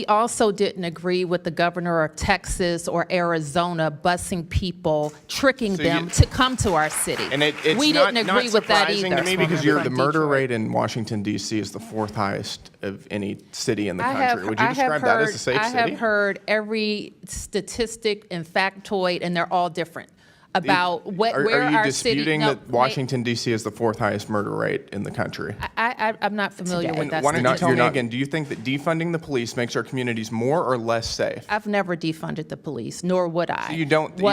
We also didn't agree with the governor of Texas or Arizona busing people, tricking them to come to our city. And we didn't agree with that either. To me because the murder rate in Washington, D.C. is the 4th highest of any city in the country. Would you describe that as a safe city? I have heard every statistic and factoid, and they're all different. About where our city... Are you disputing that Washington, D.C. is the 4th highest murder rate in the country? I'm not familiar with that. Why don't you tell me again, do you think that defunding the police makes our communities more or less safe? I've never defunded the police, nor would I. So you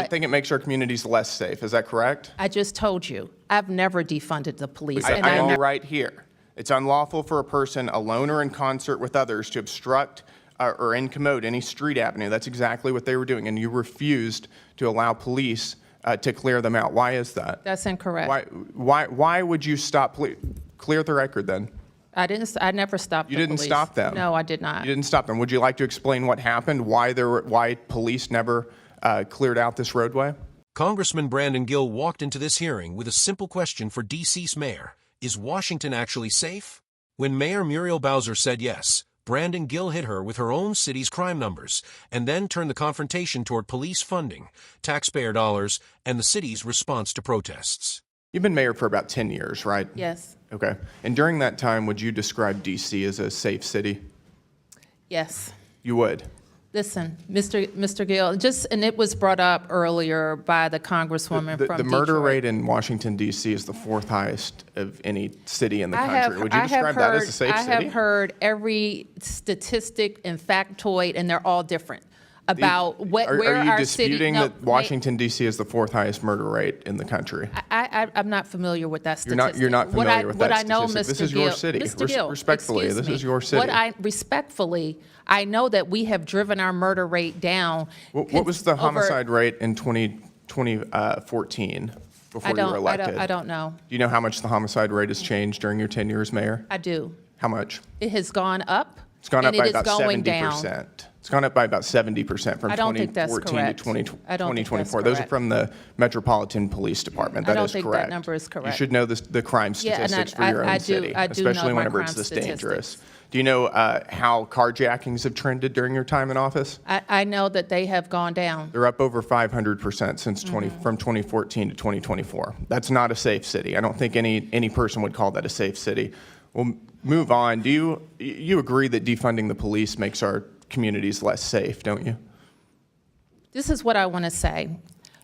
think it makes our communities less safe, is that correct? I just told you, I've never defunded the police. I know right here. It's unlawful for a person, alone or in concert with others, to obstruct or incommode any street avenue. That's exactly what they were doing, and you refused to allow police to clear them out. Why is that? That's incorrect. Why would you stop police? Clear the record then. I never stopped the police. You didn't stop them? No, I did not. You didn't stop them. Would you like to explain what happened? Why police never cleared out this roadway? Congressman Brandon Gill walked into this hearing with a simple question for D.C.'s mayor. Is Washington actually safe? When Mayor Muriel Bowser said yes, Brandon Gill hit her with her own city's crime numbers and then turned the confrontation toward police funding, taxpayer dollars, and the city's response to protests. You've been mayor for about 10 years, right? Yes. Okay. And during that time, would you describe D.C. as a safe city? Yes. You would? Listen, Mr. Gill, and it was brought up earlier by the Congresswoman from the murder Detroit. rate in Washington, D.C. is the 4th highest of any city in the country. Would you describe that as a safe city? I have heard every statistic and factoid, and they're all different. About where our city... Are you disputing that Washington, D.C. is the 4th highest murder rate in the country? I'm not familiar with that statistic. You're not familiar with that statistic. What I know, Mr. Gill... This is your city. Mr. Gill, respectfully, this is your city. Respectfully, I know that we have driven our murder rate down. What was the homicide rate in 2014 before you were elected? I don't know. Do you know how much the homicide rate has changed during your tenure as mayor? I do. How much? It has gone up. It's gone up by about 70%. Down. It's gone up by about 70% from 2014 to 2024. Those are from the Metropolitan Police Department. That is correct. I don't think that number is correct. You should know the crime statistics for your own city, especially whenever it's this dangerous. Do you know how carjackings have trended during your time in office? I know that they have gone down. They're up over 500% since from 2014 to 2024. That's not a safe city. I don't think any person would call that a safe city. We'll move on. Do you agree that defunding the police makes our communities less safe, don't you? This is what I want to say.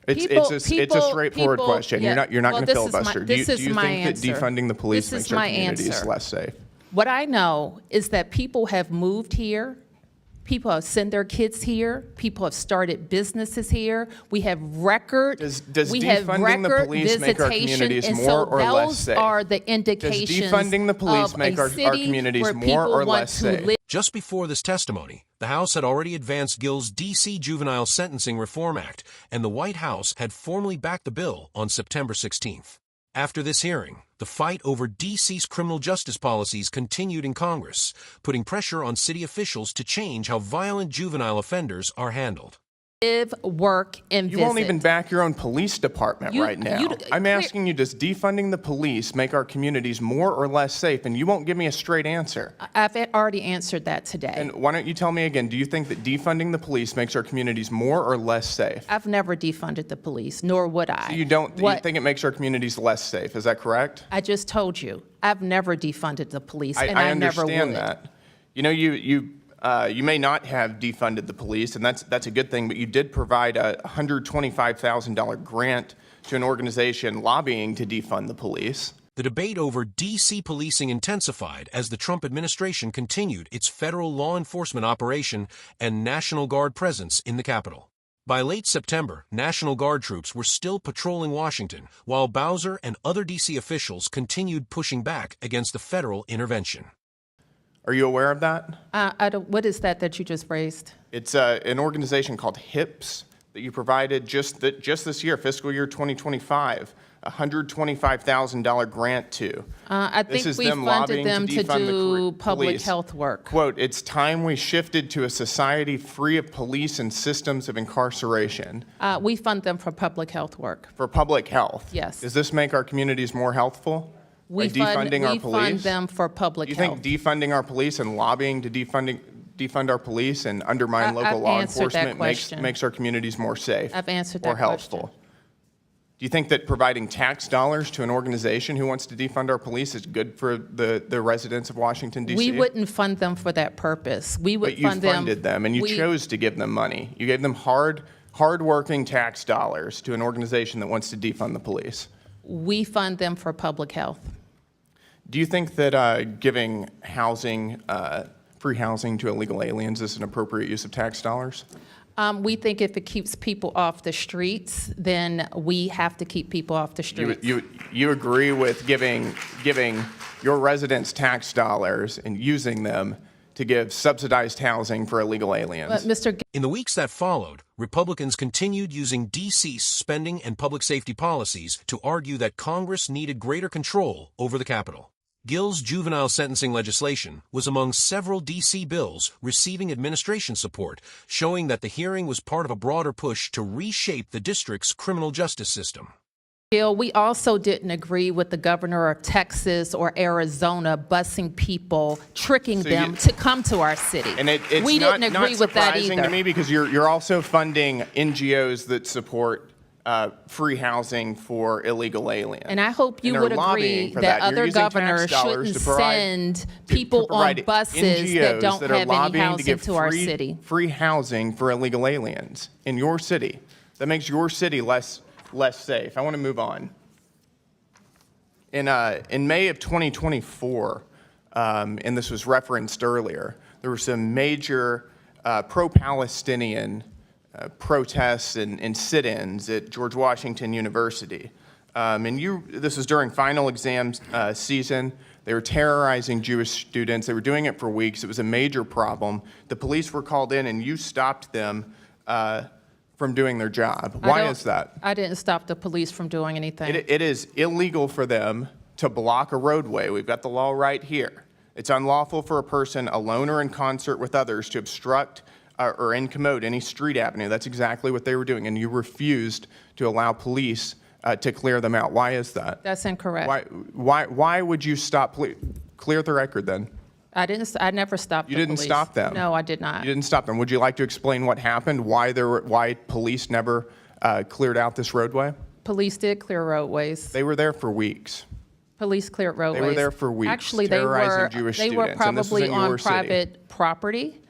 It's a straightforward question. You're not going to filibuster. Do you think that defunding the police makes our communities less safe? What I know is that people have moved here. People have sent their kids here. People have started businesses here. We have record. Does defunding the police make our communities more or less safe? Those are the indications. Does defunding the police make our communities more or less safe? Just before this testimony, the House had already advanced Gill's D.C. Juvenile Sentencing Reform Act, and the White House had formally backed the bill on September 16th. After this hearing, the fight over D.C.'s criminal justice policies continued in Congress, putting pressure on city officials to change how violent juvenile offenders are handled. Live, work, and visit. You won't even back your own police department right now. I'm asking you, does defunding the police make our communities more or less safe? And you won't give me a straight answer. I've already answered that today. And why don't you tell me again, do you think that defunding the police makes our communities more or less safe? I've never defunded the police, nor would I. So you think it makes our communities less safe, is that correct? I just told you, I've never defunded the police, and I never would. I understand that. You know, you may not have defunded the police, and that's a good thing, but you did provide a $125,000 grant to an organization lobbying to defund the police. The debate over D.C. policing intensified as the Trump administration continued its federal law enforcement operation and National Guard presence in the Capitol. By late September, National Guard troops were still patrolling Washington, while Bowser and other D.C. officials continued pushing back against the federal intervention. Are you aware of that? What is that you just raised? It's an organization called HIPS that you provided just this year, fiscal year 2025, a $125,000 grant to. I think we funded them to do public health work. Quote, "It's time we shifted to a society free of police and systems of incarceration." We fund them for public health work. For public health? Yes. Does this make our communities more healthful? We fund them for public health. You think defunding our police and lobbying to defunding defund our police and undermine local I've law answered that enforcement question. makes our communities more safe I've answered or that helpful? question. Do you think that providing tax dollars to an organization who wants to defund our police is good for the residents of Washington, D.C.? We wouldn't fund them for that purpose. We would But you fund them. funded them, and you chose to give them money. You gave them hard-working tax dollars to an organization that wants to defund the police. We fund them for public health. Do you think that giving housing, free housing to illegal aliens is an appropriate use of tax dollars? We think if it keeps people off the streets, then we have to keep people off the streets. You agree with giving your residents tax dollars and using them to give subsidized housing for illegal aliens? But Mr. In the weeks that followed, Republicans continued using D.C.'s spending and public safety policies to argue that Congress needed greater control over the Capitol. Gill's juvenile sentencing legislation was among several D.C. bills receiving administration support, showing that the hearing was part of a broader push to reshape the district's criminal justice system. Gill, we also didn't agree with the governor of Texas or Arizona busing people, tricking them to come to our city. And it's we didn't agree with that surprising either. to me because you're also funding NGOs that support free housing for illegal aliens. And I hope you And would are lobbying agree for that You're other using tax governors dollars shouldn't to provide- send to people on provide buses NGOs that don't that are have any lobbying to housing give to our city. free housing for illegal aliens in your city. That makes your city less safe. I want to move on. In May of 2024, and this was referenced earlier, there were some major pro-Palestinian protests and sit-ins at George Washington University. This was during final exam season. They were terrorizing Jewish students. They were doing it for weeks. It was a major problem. The police were called in, and you stopped them from doing their job. Why is that? I didn't stop the police from doing anything. It is illegal for them to block a roadway. We've got the law right here. It's unlawful for a person, alone or in concert with others, to obstruct or incommode any street avenue. That's exactly what they were doing, and you refused to allow police to clear them out. Why is that? That's incorrect. Why would you stop police? Clear the record then. I never stopped the You didn't police. stop them. No, I did not. You didn't stop them. Would you like to explain what happened? Why police never cleared out this roadway? Police did clear roadways. They were there for weeks. Police cleared roadways. They were there for weeks, Actually, terrorizing Jewish they were students, and this was probably in your on city. private property,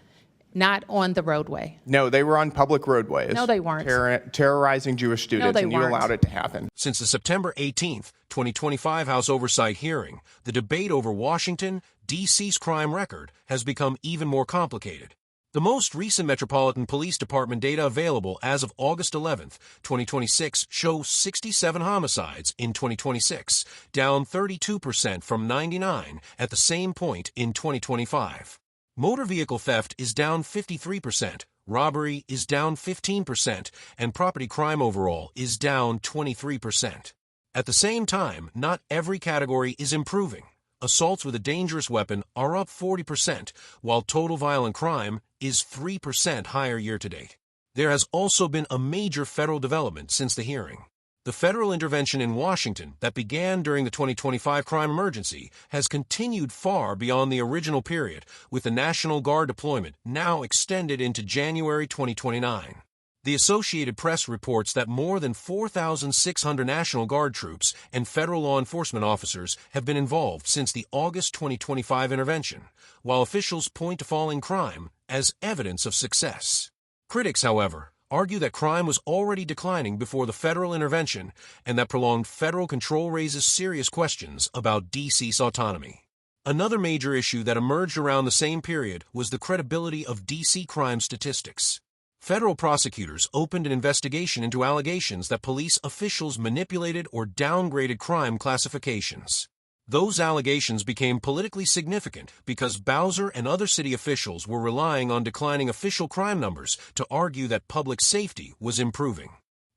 not on the roadway. No, they were on public roadways. No, they weren't. Terrorizing Jewish students, they and you weren't. allowed it to happen. Since the September 18th, 2025 House Oversight hearing, the debate over Washington, D.C.'s crime record has become even more complicated. The most recent Metropolitan Police Department data available as of August 11th, 2026 show 67 homicides in 2026, down 32% from 99 at the same point in 2025. Motor vehicle theft is down 53%, robbery is down 15%, and property crime overall is down 23%. At the same time, not every category is improving. Assaults with a dangerous weapon are up 40%, while total violent crime is 3% higher year-to-date. There has also been a major federal development since the hearing. The federal intervention in Washington that began during the 2025 crime emergency has continued far beyond the original period, with the National Guard deployment now extended into January 2029. The Associated Press reports that more than 4,600 National Guard troops and federal law enforcement officers have been involved since the August 2025 intervention, while officials point to falling crime as evidence of success. Critics, however, argue that crime was already declining before the federal intervention and that prolonged federal control raises serious questions about D.C.'s autonomy. Another major issue that emerged around the same period was the credibility of D.C. crime statistics. Federal prosecutors opened an investigation into allegations that police officials manipulated or downgraded crime classifications. Those allegations became politically significant because Bowser and other city officials were relying on declining official crime numbers to argue that public safety was improving.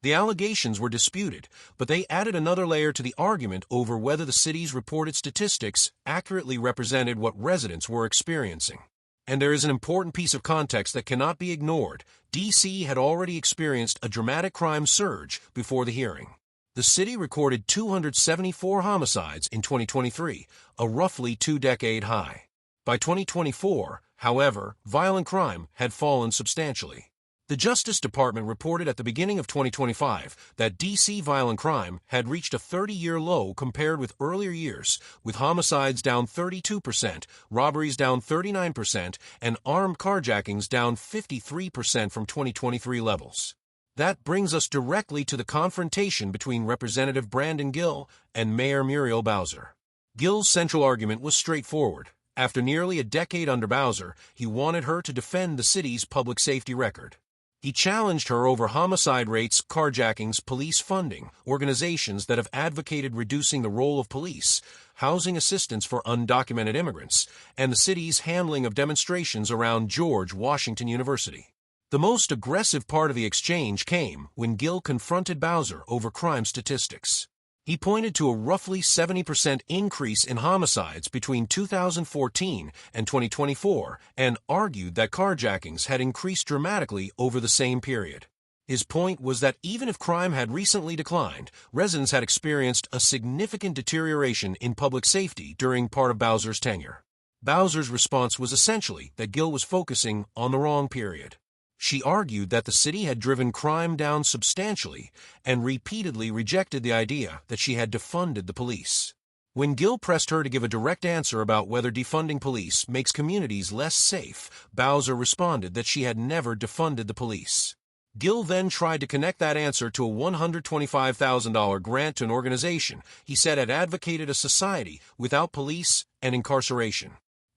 The allegations were disputed, but they added another layer to the argument over whether the city's reported statistics accurately represented what residents were experiencing. And there is an important piece of context that cannot be ignored. D.C. had already experienced a dramatic crime surge before the hearing. The city recorded 274 homicides in 2023, a roughly two-decade high. By 2024, However, violent crime had fallen substantially. The Justice Department reported at the beginning of 2025 that D.C. violent crime had reached a 30-year low compared with earlier years, with homicides down 32%, robberies down 39%, and armed carjackings down 53% from 2023 levels. That brings us directly to the confrontation between Representative Brandon Gill and Mayor Muriel Bowser. Gill's central argument was straightforward. After nearly a decade under Bowser, he wanted her to defend the city's public safety record. He challenged her over homicide rates, carjackings, police funding, organizations that have advocated reducing the role of police, housing assistance for undocumented immigrants, and the city's handling of demonstrations around George Washington University. The most aggressive part of the exchange came when Gill confronted Bowser over crime statistics. He pointed to a roughly 70% increase in homicides between 2014 and 2024 and argued that carjackings had increased dramatically over the same period. His point was that even if crime had recently declined, residents had experienced a significant deterioration in public safety during part of Bowser's tenure. Bowser's response was essentially that Gill was focusing on the wrong period. She argued that the city had driven crime down substantially and repeatedly rejected the idea that she had defunded the police. When Gill pressed her to give a direct answer about whether defunding police makes communities less safe, Bowser responded that she had never defunded the police. Gill then tried to connect that answer to a $125,000 grant to an organization he said had advocated a society without police and incarceration.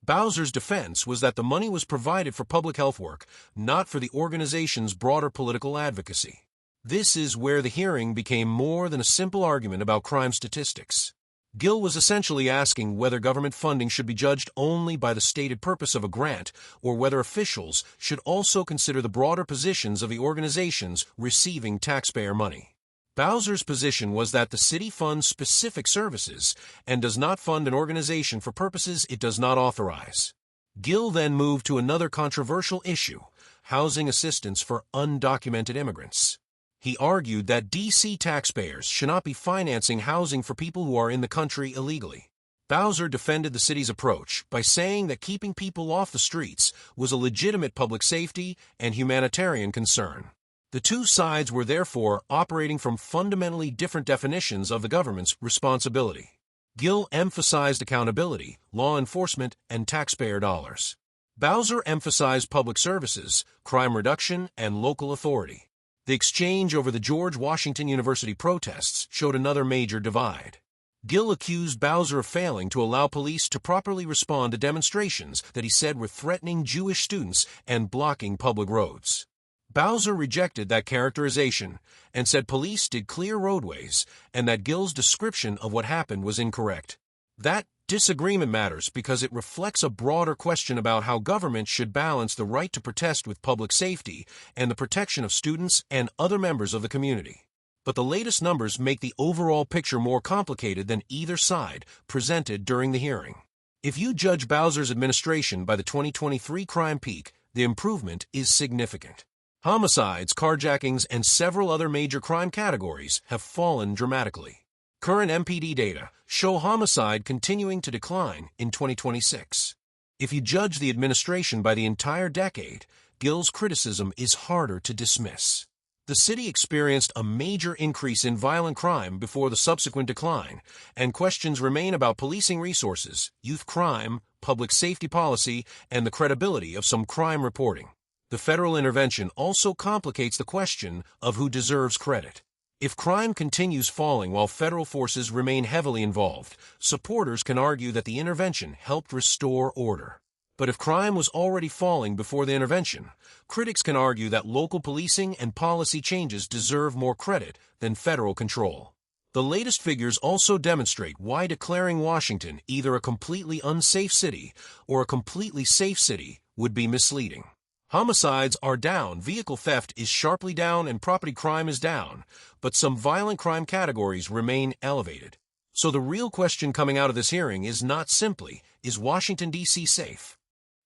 Bowser's defense was that the money was provided for public health work, not for the organization's broader political advocacy. This is where the hearing became more than a simple argument about crime statistics. Gill was essentially asking whether government funding should be judged only by the stated purpose of a grant, or whether officials should also consider the broader positions of the organizations receiving taxpayer money. Bowser's position was that the city funds specific services and does not fund an organization for purposes it does not authorize. Gill then moved to another controversial issue, housing assistance for undocumented immigrants. He argued that D.C. taxpayers should not be financing housing for people who are in the country illegally. Bowser defended the city's approach by saying that keeping people off the streets was a legitimate public safety and humanitarian concern. The two sides were therefore operating from fundamentally different definitions of the government's responsibility. Gill emphasized accountability, law enforcement, and taxpayer dollars. Bowser emphasized public services, crime reduction, and local authority. The exchange over the George Washington University protests showed another major divide. Gill accused Bowser of failing to allow police to properly respond to demonstrations that he said were threatening Jewish students and blocking public roads. Bowser rejected that characterization and said police did clear roadways and that Gill's description of what happened was incorrect. That disagreement matters because it reflects a broader question about how government should balance the right to protest with public safety and the protection of students and other members of the community. But the latest numbers make the overall picture more complicated than either side presented during the hearing. If you judge Bowser's administration by the 2023 crime peak, the improvement is significant. Homicides, carjackings, and several other major crime categories have fallen dramatically. Current MPD data show homicide continuing to decline in 2026. If you judge the administration by the entire decade, Gill's criticism is harder to dismiss. The city experienced a major increase in violent crime before the subsequent decline, and questions remain about policing resources, youth crime, public safety policy, and the credibility of some crime reporting. The federal intervention also complicates the question of who deserves credit. If crime continues falling while federal forces remain heavily involved, supporters can argue that the intervention helped restore order. But if crime was already falling before the intervention, critics can argue that local policing and policy changes deserve more credit than federal control. The latest figures also demonstrate why declaring Washington either a completely unsafe city or a completely safe city would be misleading. Homicides are down, vehicle theft is sharply down, and property crime is down, but some violent crime categories remain elevated. So the real question coming out of this hearing is not simply, is Washington, D.C. safe?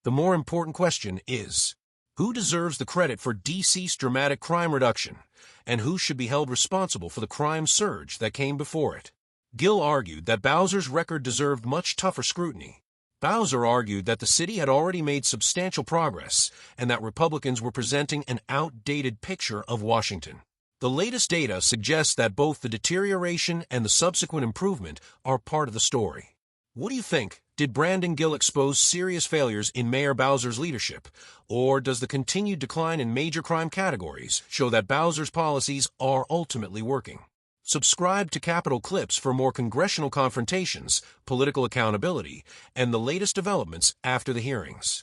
The more important question is, who deserves the credit for D.C.'s dramatic crime reduction, and who should be held responsible for the crime surge that came before it? Gill argued that Bowser's record deserved much tougher scrutiny. Bowser argued that the city had already made substantial progress and that Republicans were presenting an outdated picture of Washington. The latest data suggests that both the deterioration and the subsequent improvement are part of the story. What do you think? Did Brandon Gill expose serious failures in Mayor Bowser's leadership? Or does the continued decline in major crime categories show that Bowser's policies are ultimately working? Subscribe to Capitol Clips for more congressional confrontations, political accountability, and the latest developments after the hearings.